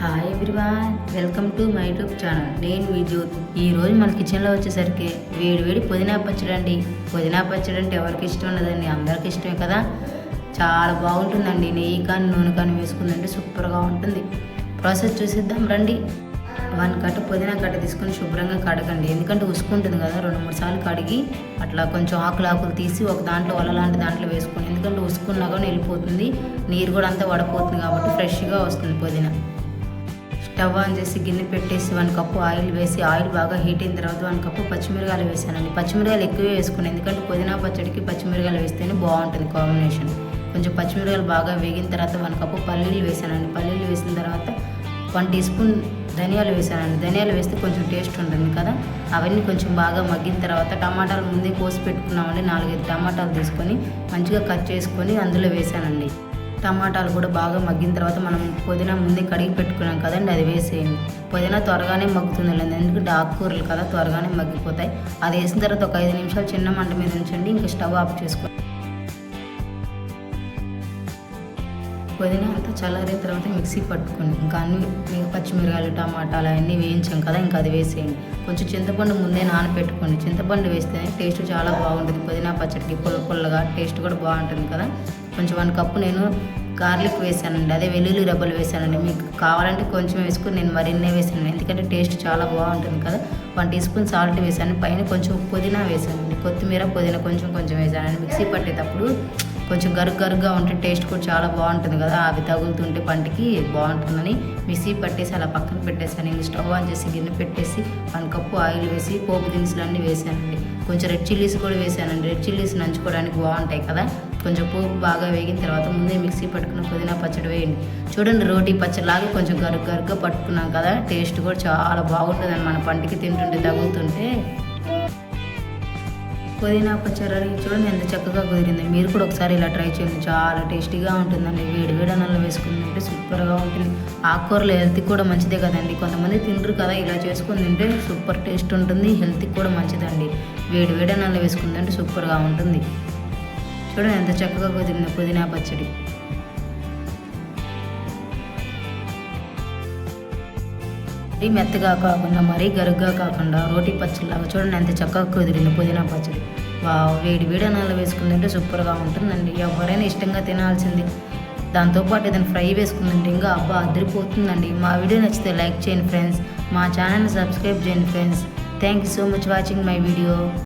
Hi everyone, welcome to my YouTube channel. నేను విద్యుత్. ఈరోజు మన కిచెన్లో వచ్చేసరికి వేడి పుదీనా పచ్చడి అండి. పుదీనా పచ్చడి అంటే ఎవరికి ఇష్టం ఉండదండి, అందరికి ఇష్టమే కదా. చాలా బాగుంటుందండి. నెయ్యి కానీ నూనె కానీ వేసుకుందంటే సూపర్గా ఉంటుంది. ప్రాసెస్ చూసిద్దాం రండి. 1 కట్ట పుదీనా కట్ట తీసుకొని శుభ్రంగా కడగండి, ఎందుకంటే ఉసుకుంటుంది కదా. 2-3 సార్లు కడిగి అట్లా కొంచెం ఆకులు తీసి ఒక దాంట్లో లాంటి దాంట్లో వేసుకోండి, ఎందుకంటే ఉసుకున్నా కానీ వెళ్ళిపోతుంది, నీరు కూడా అంతా వడపోతుంది కాబట్టి ఫ్రెష్గా వస్తుంది పుదీనా. స్టవ్ ఆన్ చేసి గిన్నె పెట్టేసి 1 కప్పు ఆయిల్ వేసి, ఆయిల్ బాగా హీట్ అయిన తర్వాత 1 కప్పు పచ్చిమిరకాయలు వేసానండి. పచ్చిమిరకాయలు ఎక్కువే వేసుకుని, ఎందుకంటే పుదీనా పచ్చడికి పచ్చిమిరకాయలు వేస్తేనే బాగుంటుంది కాంబినేషన్. కొంచెం పచ్చిమిరకాయలు బాగా వేగిన తర్వాత 1 కప్పు పల్లీలు వేసానండి. పల్లీలు వేసిన తర్వాత 1 టీ స్పూన్ ధనియాలు వేసానండి. ధనియాలు వేస్తే కొంచెం టేస్ట్ ఉంటుంది కదా. అవన్నీ కొంచెం బాగా మగ్గిన తర్వాత టమాటాలు ముందే కోసి పెట్టుకున్నామండి. 4-5 టమాటాలు తీసుకొని మంచిగా కట్ చేసుకొని అందులో వేసానండి. టమాటాలు కూడా బాగా మగ్గిన తర్వాత మనం పుదీనా ముందే కడిగి పెట్టుకున్నాం కదండి, అది వేసేయండి. పుదీనా త్వరగానే మగ్గుతుంది, ఎందుకంటే ఆకుకూరలు కదా త్వరగానే మగ్గిపోతాయి. అది వేసిన తర్వాత ఒక 5 నిమిషాలు చిన్న మంట మీద ఉంచండి, ఇంకా స్టవ్ ఆఫ్ చేసుకోండి. పుదీనా అంతా చల్లారిన తర్వాత మిక్సీ పట్టుకోండి. ఇంకా అన్ని పచ్చిమిరకాయలు టమాటాలు అవన్నీ వేయించాం కదా, ఇంకా అది వేసేయండి. కొంచెం చింతపండు ముందే నానపెట్టుకోండి. చింతపండు వేస్తే టేస్ట్ చాలా బాగుంటుంది. పుదీనా పచ్చడికి పుల్లగా టేస్ట్ కూడా బాగుంటుంది కదా. కొంచెం 1 కప్పు నేను గార్లిక్ వేసానండి, అదే వెల్లుల్లి రెబ్బలు వేసానండి. మీకు కావాలంటే కొంచెం వేసుకుని నేను మరిన్నే వేసాను, ఎందుకంటే టేస్ట్ చాలా బాగుంటుంది కదా. 1 టీ స్పూన్ సాల్ట్ వేసాను, పైన కొంచెం పుదీనా వేసానండి. కొత్తిమీర పుదీనా కొంచెం వేసానండి. మిక్సీ పట్టేటప్పుడు కొంచెం గరుగ్గా ఉంటే టేస్ట్ కూడా చాలా బాగుంటుంది కదా, అవి తగులుతుంటే పంటికి బాగుంటుందని మిక్సీ పట్టేసి అలా పక్కన పెట్టేసాను. ఇంక స్టవ్ ఆన్ చేసి గిన్నె పెట్టేసి 1 కప్పు ఆయిల్ వేసి పోపు దినుసులు అన్నీ వేసానండి. కొంచెం రెడ్ చిల్లీస్ కూడా వేసానండి. రెడ్ చిల్లీస్ నంచుకోవడానికి బాగుంటాయి కదా. కొంచెం పోపు బాగా వేగిన తర్వాత ముందే మిక్సీ పట్టుకున్న పుదీనా పచ్చడి వేయండి. చూడండి, రోటీ పచ్చడిలాగా కొంచెం గరుగ్గా పట్టుకున్నాం కదా, టేస్ట్ కూడా చాలా బాగుంటుందని మన పంటికి తింటుంటే తగులుతుంటే. పుదీనా పచ్చడి చూడండి ఎంత చక్కగా కుదిరింది. మీరు కూడా ఒకసారి ఇలా ట్రై చేయండి, చాలా టేస్టీగా ఉంటుందండి. వేడి అన్నంలో వేసుకుంటే సూపర్గా ఉంటుంది. ఆకుకూరలు హెల్త్కి కూడా మంచిదే కదండి, కొంతమంది తినరు కదా. ఇలా చేసుకుని తింటే సూపర్ టేస్ట్ ఉంటుంది, హెల్త్కి కూడా మంచిదండి. వేడి అన్నంలో వేసుకుందంటే సూపర్గా ఉంటుంది. చూడండి ఎంత చక్కగా కుదిరింది పుదీనా పచ్చడి. మరీ మెత్తగా కాకుండా మరీ గరుగ్గా కాకుండా రోటీ పచ్చడిలాగా చూడండి ఎంత చక్కగా కుదిరింది పుదీనా పచ్చడి. వేడి అన్నాలు వేసుకుందంటే సూపర్గా ఉంటుందండి. ఎవరైనా ఇష్టంగా తినాల్సింది. దాంతోపాటు ఏదైనా ఫ్రై వేసుకుందంటే ఇంకా అదిరిపోతుందండి. మా వీడియో నచ్చితే లైక్ చేయండి ఫ్రెండ్స్, మా ఛానల్ని సబ్స్క్రైబ్ చేయండి friends. Thank you so much watching my video.